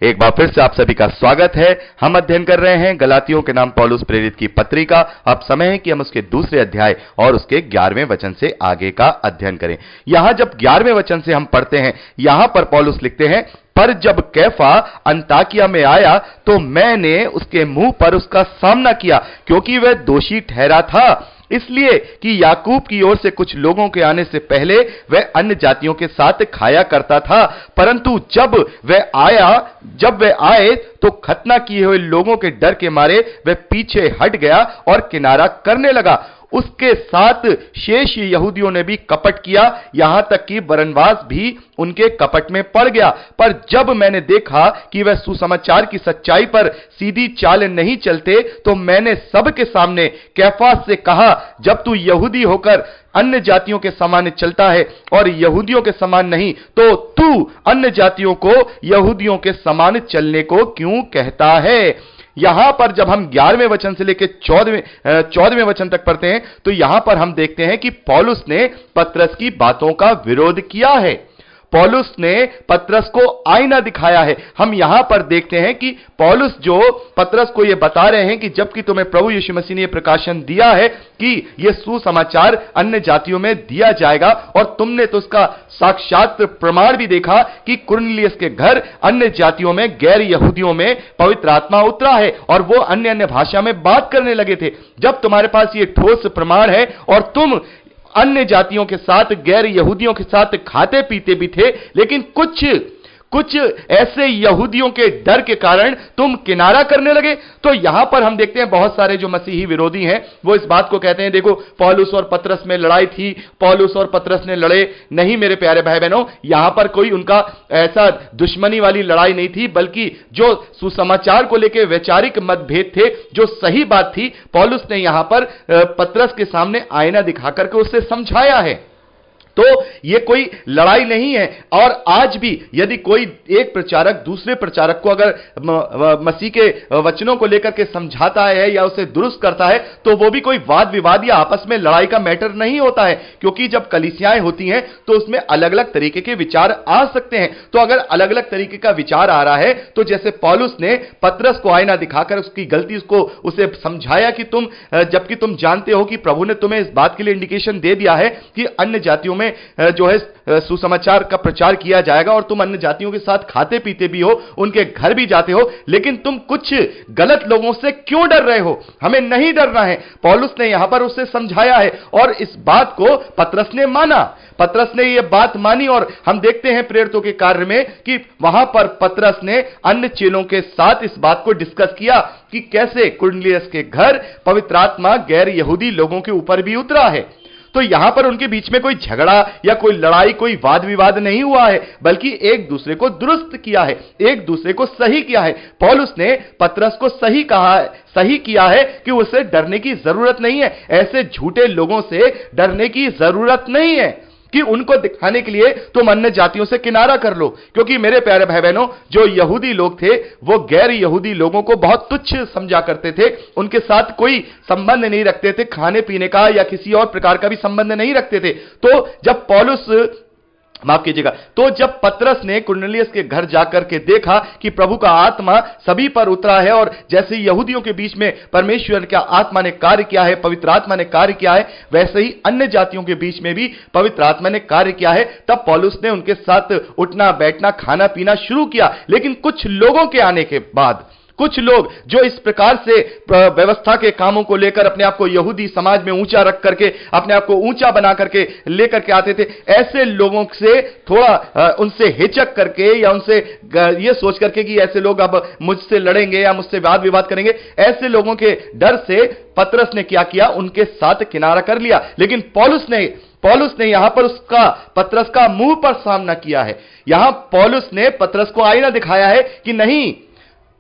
एक बार फिर से आप सभी का स्वागत है। हम अध्ययन कर रहे हैं गलातियों के नाम पौलुस प्रेरित की पत्री का। अब समय है कि हम उसके दूसरे अध्याय और उसके 11वें वचन से आगे का अध्ययन करें। यहां जब 11वें वचन से हम पढ़ते हैं, यहां पर पौलुस लिखते हैं, पर जब कैफा अंताकिया में आया तो मैंने उसके मुंह पर उसका सामना किया, क्योंकि वह दोषी ठहरा था, इसलिए कि याकूब की ओर से कुछ लोगों के आने से पहले वह अन्य जातियों के साथ खाया करता था। परंतु जब वह आए तो खतना किए हुए लोगों के डर के मारे वह पीछे हट गया और किनारा करने लगा। उसके साथ शेष यहूदियों ने भी कपट किया, यहां तक कि बरनबास भी उनके कपट में पड़ गया। पर जब मैंने देखा कि वह सुसमाचार की सच्चाई पर सीधी चाल नहीं चलते, तो मैंने सबके सामने कैफास से कहा, जब तू यहूदी होकर अन्य जातियों के समान चलता है और यहूदियों के समान नहीं, तो तू अन्य जातियों को यहूदियों के समान चलने को क्यों कहता है। यहां पर जब हम 11वें वचन से लेकर 14वें वचन तक पढ़ते हैं, तो यहां पर हम देखते हैं कि पौलुस ने पतरस की बातों का विरोध किया है। पौलुस ने पतरस को आईना दिखाया है। हम यहां पर देखते हैं कि पौलुस जो पतरस को यह बता रहे हैं कि जबकि तुम्हें प्रभु यीशु मसीह ने यह प्रकाशन दिया है कि यह सुसमाचार अन्य जातियों में दिया जाएगा, और तुमने तो उसका साक्षात प्रमाण भी देखा कि कुरनेलियुस के घर अन्य जातियों में, गैर यहूदियों में पवित्र आत्मा उतरा है और वो अन्य अन्य भाषा में बात करने लगे थे। जब तुम्हारे पास ये ठोस प्रमाण है और तुम अन्य जातियों के साथ, गैर यहूदियों के साथ खाते पीते भी थे, लेकिन कुछ ऐसे यहूदियों के डर के कारण तुम किनारा करने लगे। तो यहां पर हम देखते हैं बहुत सारे जो मसीही विरोधी हैं वो इस बात को कहते हैं, देखो पौलुस और पतरस में लड़ाई थी, पौलुस और पतरस ने लड़े। नहीं मेरे प्यारे भाई बहनों, यहां पर कोई उनका ऐसा दुश्मनी वाली लड़ाई नहीं थी, बल्कि जो सुसमाचार को लेकर वैचारिक मतभेद थे, जो सही बात थी, पौलुस ने यहां पर पतरस के सामने आईना दिखा करके उससे समझाया है। तो यह कोई लड़ाई नहीं है। और आज भी यदि कोई एक प्रचारक दूसरे प्रचारक को अगर मसीह के वचनों को लेकर के समझाता है या उसे दुरुस्त करता है, तो वो भी कोई वाद विवाद या आपस में लड़ाई का मैटर नहीं होता है, क्योंकि जब कलीसियाएं होती हैं तो उसमें अलग अलग तरीके के विचार आ सकते हैं। तो अगर अलग अलग तरीके का विचार आ रहा है, तो जैसे पौलुस ने पतरस को आईना दिखाकर उसकी गलती को उसे समझाया कि जबकि तुम जानते हो कि प्रभु ने तुम्हें इस बात के लिए इंडिकेशन दे दिया है कि अन्य जातियों में जो है सुसमाचार का प्रचार किया जाएगा और तुम अन्य जातियों के साथ खाते पीते भी हो, उनके घर भी जाते हो, लेकिन तुम कुछ गलत लोगों से क्यों डर रहे हो? हमें नहीं डरना है। पौलुस ने यहां पर उससे समझाया है और इस बात को पतरस ने माना। पतरस ने यह बात मानी और हम देखते हैं प्रेरितों के कार्य में कि वहां पर पतरस ने अन्य चेलों के साथ इस बात को डिस्कस किया कि कैसे कुरनेलियुस के घर पवित्र आत्मा गैर यहूदी लोगों के ऊपर भी उतरा है। तो यहां पर उनके बीच में कोई झगड़ा या कोई लड़ाई, कोई वाद विवाद नहीं हुआ है, बल्कि एक दूसरे को दुरुस्त किया है, एक दूसरे को सही किया है। पौलुस ने पतरस को सही किया है कि उसे डरने की जरूरत नहीं है। ऐसे झूठे लोगों से डरने की जरूरत नहीं है कि उनको दिखाने के लिए तुम अन्य जातियों से किनारा कर लो, क्योंकि मेरे प्यारे भाई बहनों, जो यहूदी लोग थे वो गैर यहूदी लोगों को बहुत तुच्छ समझा करते थे, उनके साथ कोई संबंध नहीं रखते थे, खाने पीने का या किसी और प्रकार का भी संबंध नहीं रखते थे। तो जब जब पतरस ने कुरनेलियुस के घर जाकर के देखा कि प्रभु का आत्मा सभी पर उतरा है और जैसे यहूदियों के बीच में परमेश्वर का आत्मा ने कार्य किया है, पवित्र आत्मा ने कार्य किया है, वैसे ही अन्य जातियों के बीच में भी पवित्र आत्मा ने कार्य किया है, तब पौलुस ने उनके साथ उठना बैठना खाना पीना शुरू किया। लेकिन कुछ लोगों के आने के बाद, कुछ लोग जो इस प्रकार से व्यवस्था के कामों को लेकर अपने आप को यहूदी समाज में ऊंचा रख करके, अपने आप को ऊंचा बना करके लेकर के आते थे, ऐसे लोगों से थोड़ा उनसे हिचक करके या उनसे ये सोच करके कि ऐसे लोग अब मुझसे लड़ेंगे या मुझसे वाद विवाद करेंगे, ऐसे लोगों के डर से पतरस ने क्या किया, उनके साथ किनारा कर लिया। लेकिन पौलुस ने यहां पर पतरस का मुंह पर सामना किया है। यहां पौलुस ने पतरस को आईना दिखाया है कि नहीं,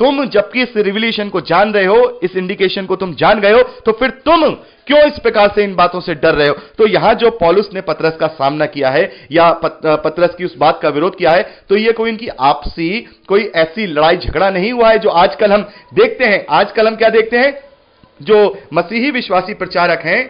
तुम जबकि इस रिविलेशन को जान रहे हो, इस इंडिकेशन को तुम जान गए हो, तो फिर तुम क्यों इस प्रकार से इन बातों से डर रहे हो? तो यहां जो पौलुस ने पतरस का सामना किया है या पतरस की उस बात का विरोध किया है, तो यह कोई इनकी आपसी कोई ऐसी लड़ाई झगड़ा नहीं हुआ है जो आजकल हम देखते हैं। आजकल हम क्या देखते हैं, जो मसीही विश्वासी प्रचारक हैं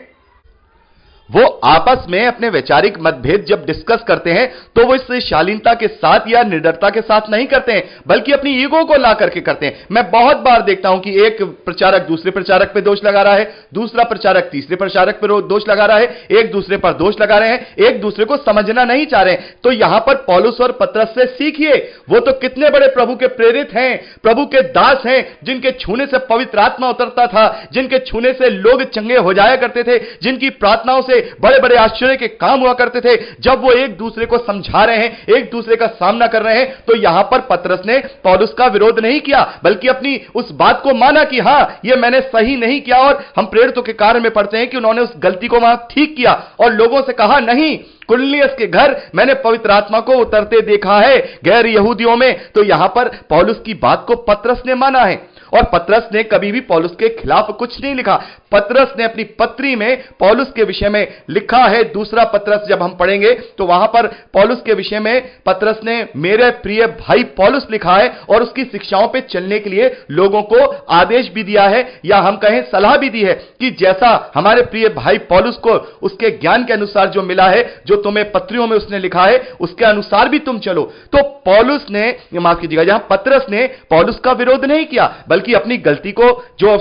वो आपस में अपने वैचारिक मतभेद जब डिस्कस करते हैं तो वो इस शालीनता के साथ या निडरता के साथ नहीं करते हैं, बल्कि अपनी ईगो को ला करके करते हैं। मैं बहुत बार देखता हूं कि एक प्रचारक दूसरे प्रचारक पे दोष लगा रहा है, दूसरा प्रचारक तीसरे प्रचारक पर दोष लगा रहा है, एक दूसरे पर दोष लगा रहे हैं, एक दूसरे को समझना नहीं चाह रहे हैं। तो यहां पर पौलुस और पतरस से सीखिए। वो तो कितने बड़े प्रभु के प्रेरित हैं, प्रभु के दास हैं, जिनके छूने से पवित्र आत्मा उतरता था, जिनके छूने से लोग चंगे हो जाया करते थे, जिनकी प्रार्थनाओं से बड़े बड़े आश्चर्य के काम हुआ करते थे। जब वो एक दूसरे को समझा रहे हैं, एक दूसरे का सामना कर रहे हैं, तो यहां पर पतरस ने पौलुस का विरोध नहीं किया, बल्कि अपनी उस बात को माना कि हां, यह मैंने सही नहीं किया। और हम प्रेरितों के कार्य में पढ़ते हैं कि उन्होंने उस गलती को वहां ठीक किया और लोगों से कहा, नहीं, कुरनेलियुस के घर मैंने पवित्र आत्मा को उतरते देखा है गैर यहूदियों में। तो यहां पर पौलुस की बात को पतरस ने माना है, और पतरस ने कभी भी पौलुस के खिलाफ कुछ नहीं लिखा। पतरस ने अपनी पत्री में पौलुस के विषय में लिखा है। दूसरा पतरस जब हम पढ़ेंगे तो वहां पर पौलुस के विषय में पतरस ने मेरे प्रिय भाई पौलुस लिखा है, और उसकी शिक्षाओं पे चलने के लिए लोगों को आदेश भी दिया है, या हम कहें सलाह भी दी है कि जैसा हमारे प्रिय भाई पौलुस को उसके ज्ञान के अनुसार जो मिला है, जो तुम्हें पत्रियों में उसने लिखा है, उसके अनुसार भी तुम चलो। तो पौलुस ने, माफ कीजिएगा, जहां पतरस ने पौलुस का विरोध नहीं किया, बल्कि अपनी गलती को जो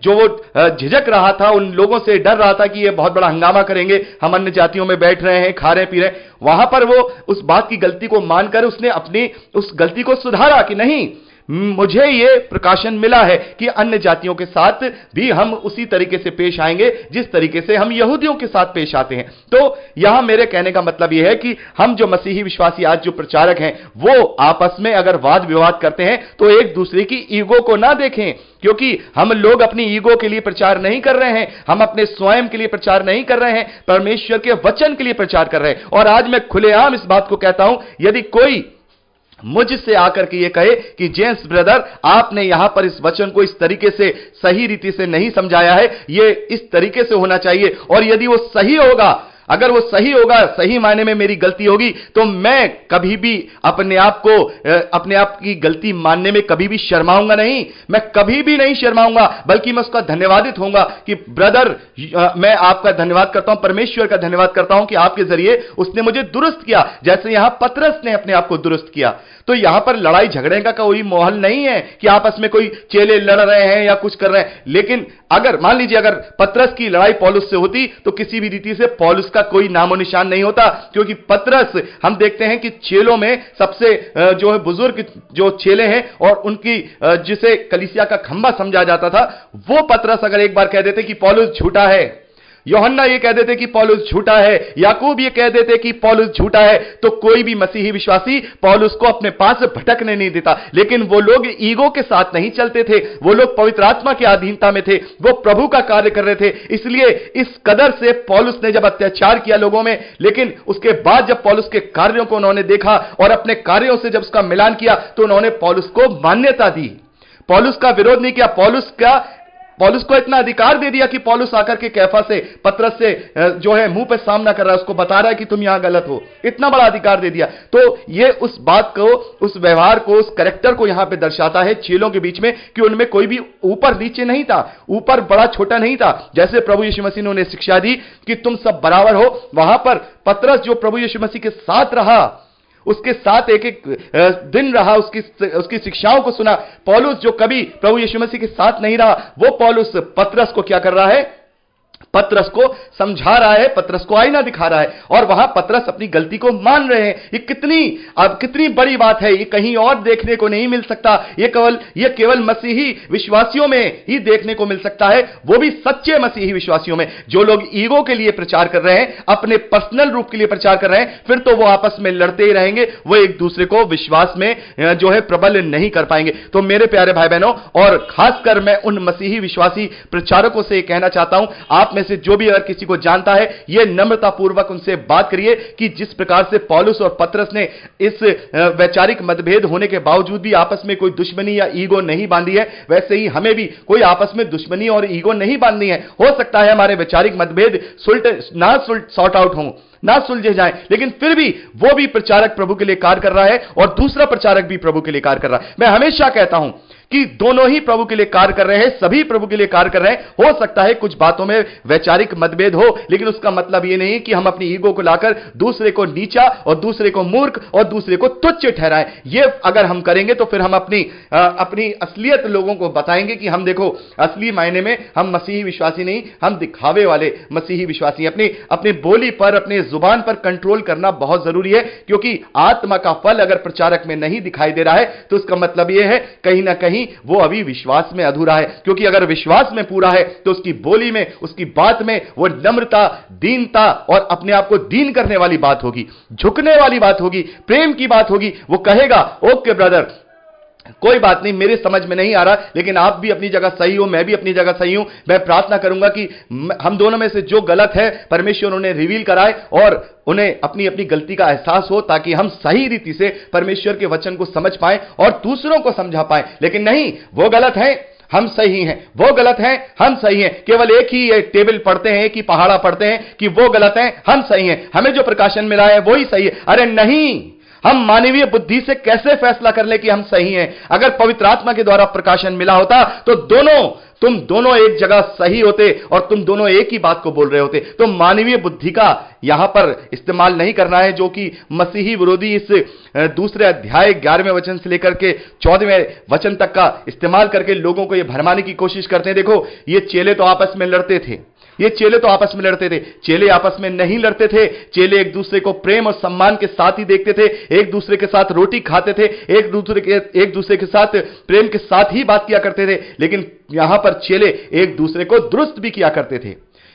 वो झिझक रहा था, उन लोगों से डर रहा था कि ये बहुत बड़ा हंगामा करेंगे, हम अन्य जातियों में बैठ रहे हैं, खा रहे पी रहे हैं, वहां पर वो उस बात की गलती को मानकर उसने अपनी उस गलती को सुधारा कि नहीं, मुझे यह प्रकाशन मिला है कि अन्य जातियों के साथ भी हम उसी तरीके से पेश आएंगे जिस तरीके से हम यहूदियों के साथ पेश आते हैं। तो यहां मेरे कहने का मतलब यह है कि हम जो मसीही विश्वासी आज जो प्रचारक हैं, वो आपस में अगर वाद विवाद करते हैं तो एक दूसरे की ईगो को ना देखें, क्योंकि हम लोग अपनी ईगो के लिए प्रचार नहीं कर रहे हैं, हम अपने स्वयं के लिए प्रचार नहीं कर रहे हैं, परमेश्वर के वचन के लिए प्रचार कर रहे हैं। और आज मैं खुलेआम इस बात को कहता हूं, यदि कोई मुझसे आकर के ये कहे कि जेम्स ब्रदर, आपने यहां पर इस वचन को इस तरीके से सही रीति से नहीं समझाया है, ये इस तरीके से होना चाहिए, और यदि वो सही होगा, अगर वो सही होगा, सही मायने में मेरी गलती होगी, तो मैं कभी भी अपने आप की गलती मानने में कभी भी शर्माऊंगा नहीं, मैं कभी भी नहीं शर्माऊंगा, बल्कि मैं उसका धन्यवादित होऊंगा कि ब्रदर, मैं आपका धन्यवाद करता हूं, परमेश्वर का धन्यवाद करता हूं कि आपके जरिए उसने मुझे दुरुस्त किया, जैसे यहां पतरस ने अपने आप को दुरुस्त किया। तो यहां पर लड़ाई झगड़े का कोई माहौल नहीं है कि आपस में कोई चेले लड़ रहे हैं या कुछ कर रहे हैं। लेकिन अगर मान लीजिए अगर पतरस की लड़ाई पौलुस से होती तो किसी भी रीति से पौलुस का कोई नामो निशान नहीं होता, क्योंकि पतरस, हम देखते हैं कि चेलों में सबसे जो है बुजुर्ग जो चेले हैं और उनकी जिसे कलीसिया का खंबा समझा जाता था, वो पतरस अगर एक बार कह देते कि पौलुस झूठा है, यूहन्ना ये कह देते कि पौलुस झूठा है, याकूब ये कह देते कि पौलुस झूठा है, तो कोई भी मसीही विश्वासी पौलुस को अपने पास भटकने नहीं देता। लेकिन वो लोग ईगो के साथ नहीं चलते थे, वो लोग पवित्र आत्मा की अधीनता में थे, वो प्रभु का कार्य कर रहे थे। इसलिए इस कदर से पौलुस ने जब अत्याचार किया लोगों में, लेकिन उसके बाद जब पौलुस के कार्यों को उन्होंने देखा और अपने कार्यों से जब उसका मिलान किया, तो उन्होंने पौलुस को मान्यता दी, पौलुस का विरोध नहीं किया, पौलुस को इतना अधिकार दे दिया कि पौलुस आकर के कैफा से, पतरस से जो है मुंह पे सामना कर रहा है, उसको बता रहा है कि तुम यहां गलत हो, इतना बड़ा अधिकार दे दिया। तो ये उस बात को, उस व्यवहार को, उस कैरेक्टर को यहां पे दर्शाता है चेलों के बीच में, कि उनमें कोई भी ऊपर नीचे नहीं था, ऊपर बड़ा छोटा नहीं था। जैसे प्रभु यीशु मसीह ने उन्हें शिक्षा दी कि तुम सब बराबर हो, वहां पर पतरस जो प्रभु यीशु मसीह के साथ रहा, उसके साथ एक एक दिन रहा, उसकी शिक्षाओं को सुना। पौलुस जो कभी प्रभु यीशु मसीह के साथ नहीं रहा, वो पौलुस पतरस को क्या कर रहा है, पतरस को समझा रहा है, पतरस को आईना दिखा रहा है, और वहां पतरस अपनी गलती को मान रहे हैं। ये कितनी बड़ी बात है, ये कहीं और देखने को नहीं मिल सकता, ये केवल मसीही विश्वासियों में ही देखने को मिल सकता है, वो भी सच्चे मसीही विश्वासियों में। जो लोग ईगो के लिए प्रचार कर रहे हैं, अपने पर्सनल रूप के लिए प्रचार कर रहे हैं, फिर तो वो आपस में लड़ते ही रहेंगे, वो एक दूसरे को विश्वास में जो है प्रबल नहीं कर पाएंगे। तो मेरे प्यारे भाई बहनों, और खासकर मैं उन मसीही विश्वासी प्रचारकों से कहना चाहता हूं, आप में से जो भी अगर किसी को जानता है, यह नम्रता पूर्वक उनसे बात करिए कि जिस प्रकार से पौलुस और पतरस ने इस वैचारिक मतभेद होने के बावजूद भी आपस में कोई दुश्मनी या ईगो नहीं बांधी है, वैसे ही हमें भी कोई आपस में दुश्मनी और ईगो नहीं बांधनी है। हो सकता है हमारे वैचारिक मतभेद सॉर्ट आउट हों, ना सुलझे जाएं, लेकिन फिर भी वो भी प्रचारक प्रभु के लिए कार्य कर रहा है और दूसरा प्रचारक भी प्रभु के लिए कार्य कर रहा है। मैं हमेशा कहता हूं कि दोनों ही प्रभु के लिए कार्य कर रहे हैं, सभी प्रभु के लिए कार्य कर रहे हैं। हो सकता है कुछ बातों में वैचारिक मतभेद हो, लेकिन उसका मतलब यह नहीं कि हम अपनी ईगो को लाकर दूसरे को नीचा और दूसरे को मूर्ख और दूसरे को तुच्छ ठहराएं। ये अगर हम करेंगे तो फिर हम अपनी असलियत लोगों को बताएंगे कि हम देखो असली मायने में हम मसीही विश्वासी नहीं, हम दिखावे वाले मसीही विश्वासी। अपनी बोली पर, अपने जुबान पर कंट्रोल करना बहुत जरूरी है, क्योंकि आत्मा का फल अगर प्रचारक में नहीं दिखाई दे रहा है तो उसका मतलब यह है कहीं ना कहीं वो अभी विश्वास में अधूरा है। क्योंकि अगर विश्वास में पूरा है तो उसकी बोली में, उसकी बात में वो नम्रता, दीनता और अपने आप को दीन करने वाली बात होगी, झुकने वाली बात होगी, प्रेम की बात होगी। वो कहेगा ओके ब्रदर, कोई बात नहीं, मेरे समझ में नहीं आ रहा, लेकिन आप भी अपनी जगह सही हो, मैं भी अपनी जगह सही हूं। मैं प्रार्थना करूंगा कि हम दोनों में से जो गलत है परमेश्वर उन्हें रिवील कराए और उन्हें अपनी अपनी गलती का एहसास हो, ताकि हम सही रीति से परमेश्वर के वचन को समझ पाएं और दूसरों को समझा पाएं। लेकिन नहीं, वो गलत है, हम सही हैं, वो गलत हैं, हम सही हैं। केवल एक ही टेबल पढ़ते हैं कि पहाड़ा पढ़ते हैं कि वो गलत हैं, हम सही हैं, हमें जो प्रकाशन मिला है वही सही है। अरे नहीं, हम मानवीय बुद्धि से कैसे फैसला कर ले कि हम सही हैं? अगर पवित्र आत्मा के द्वारा प्रकाशन मिला होता तो तुम दोनों एक जगह सही होते और तुम दोनों एक ही बात को बोल रहे होते। तो मानवीय बुद्धि का यहां पर इस्तेमाल नहीं करना है, जो कि मसीही विरोधी इस दूसरे अध्याय 11वें वचन से लेकर के 14वें वचन तक का इस्तेमाल करके लोगों को यह भरमाने की कोशिश करते हैं। देखो, ये चेले तो आपस में लड़ते थे, चेले आपस में नहीं लड़ते थे। चेले एक दूसरे को प्रेम और सम्मान के साथ ही देखते थे, एक दूसरे के साथ रोटी खाते थे, एक दूसरे के साथ प्रेम के साथ ही बात किया करते थे। लेकिन यहां पर चेले एक दूसरे को दुरुस्त भी किया करते थे,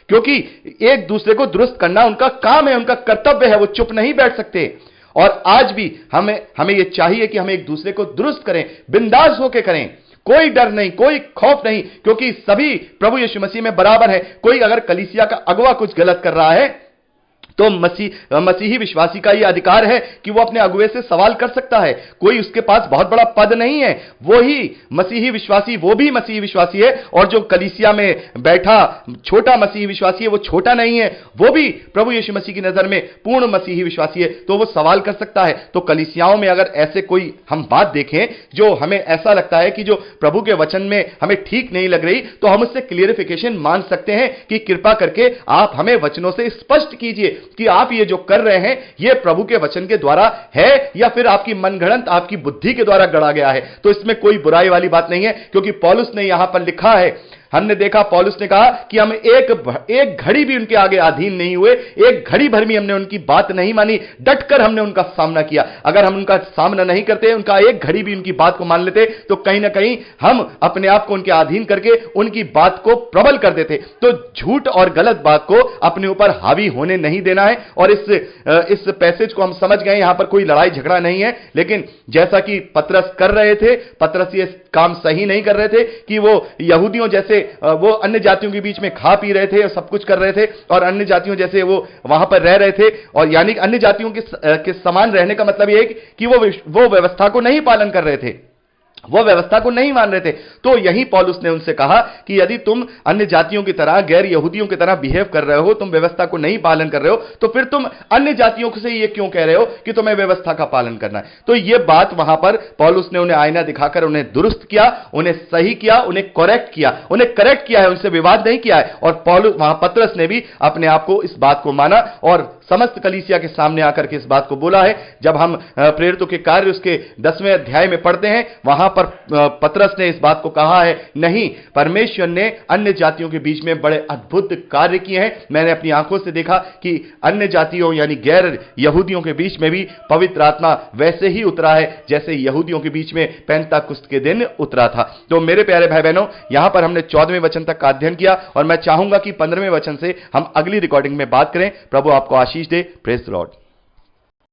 क्योंकि एक दूसरे को दुरुस्त करना उनका काम है, उनका कर्तव्य है, वो चुप नहीं बैठ सकते। और आज भी हमें यह चाहिए कि हम एक दूसरे को दुरुस्त करें, बिंदास होकर करें, कोई डर नहीं, कोई खौफ नहीं, क्योंकि सभी प्रभु यीशु मसीह में बराबर है। कोई अगर कलीसिया का अगुवा कुछ गलत कर रहा है तो मसीही विश्वासी का यह अधिकार है कि वो अपने अगुवे से सवाल कर सकता है। कोई उसके पास बहुत बड़ा पद नहीं है, वो ही मसीही विश्वासी, वो भी मसीही विश्वासी है। और जो कलीसिया में बैठा छोटा मसीही विश्वासी है, वो छोटा नहीं है, वो भी प्रभु यीशु मसीह की नजर में पूर्ण मसीही विश्वासी है, तो वो सवाल कर सकता है। तो कलीसियाओं में अगर ऐसे कोई हम बात देखें जो हमें ऐसा लगता है कि जो प्रभु के वचन में हमें ठीक नहीं लग रही, तो हम उससे क्लियरिफिकेशन मांग सकते हैं कि कृपा करके आप हमें वचनों से स्पष्ट कीजिए कि आप ये जो कर रहे हैं ये प्रभु के वचन के द्वारा है या फिर आपकी मनगढ़ंत, आपकी बुद्धि के द्वारा गढ़ा गया है। तो इसमें कोई बुराई वाली बात नहीं है, क्योंकि पौलुस ने यहां पर लिखा है, हमने देखा पौलुस ने कहा कि हम एक घड़ी भी उनके आगे अधीन नहीं हुए, एक घड़ी भर भी हमने उनकी बात नहीं मानी, डटकर हमने उनका सामना किया। अगर हम उनका सामना नहीं करते, उनका एक घड़ी भी उनकी बात को मान लेते, तो कहीं ना कहीं हम अपने आप को उनके अधीन करके उनकी बात को प्रबल कर देते। तो झूठ और गलत बात को अपने ऊपर हावी होने नहीं देना है। और इस पैसेज को हम समझ गए, यहां पर कोई लड़ाई झगड़ा नहीं है, लेकिन जैसा कि पतरस कर रहे थे, पतरस ये काम सही नहीं कर रहे थे कि वो यहूदियों जैसे वो अन्य जातियों के बीच में खा पी रहे थे और सब कुछ कर रहे थे, और अन्य जातियों जैसे वो वहां पर रह रहे थे। और यानी अन्य जातियों के समान रहने का मतलब यह है कि वो व्यवस्था को नहीं पालन कर रहे थे, वो व्यवस्था को नहीं मान रहे थे। तो यही पौलुस ने उनसे कहा कि यदि तुम अन्य जातियों की तरह, गैर यहूदियों की तरह बिहेव कर रहे हो, तुम व्यवस्था को नहीं पालन कर रहे हो, तो फिर तुम अन्य जातियों से ये क्यों कह रहे हो कि तुम्हें व्यवस्था का पालन करना है। तो ये बात वहां पर पौलुस ने उन्हें आईना दिखाकर उन्हें दुरुस्त किया, उन्हें सही किया, उन्हें करेक्ट किया है, उनसे विवाद नहीं किया है। और पौलुस, वहां पतरस ने भी अपने आप को इस बात को माना और समस्त कलीसिया के सामने आकर के इस बात को बोला है। जब हम प्रेरितों के कार्य उसके 10वें अध्याय में पढ़ते हैं, वहां पर पतरस ने इस बात को कहा है, नहीं, परमेश्वर ने अन्य जातियों के बीच में बड़े अद्भुत कार्य किए हैं। मैंने अपनी आंखों से देखा कि अन्य जातियों यानी गैर यहूदियों के बीच में भी पवित्र आत्मा वैसे ही उतरा है जैसे यहूदियों के बीच में पेंताकुस्त के दिन उतरा था। तो मेरे प्यारे भाई बहनों, यहां पर हमने 14वें वचन तक का अध्ययन किया और मैं चाहूंगा कि 15वें वचन से हम अगली रिकॉर्डिंग में बात करें। प्रभु आपको आशीष दे। Praise the Lord.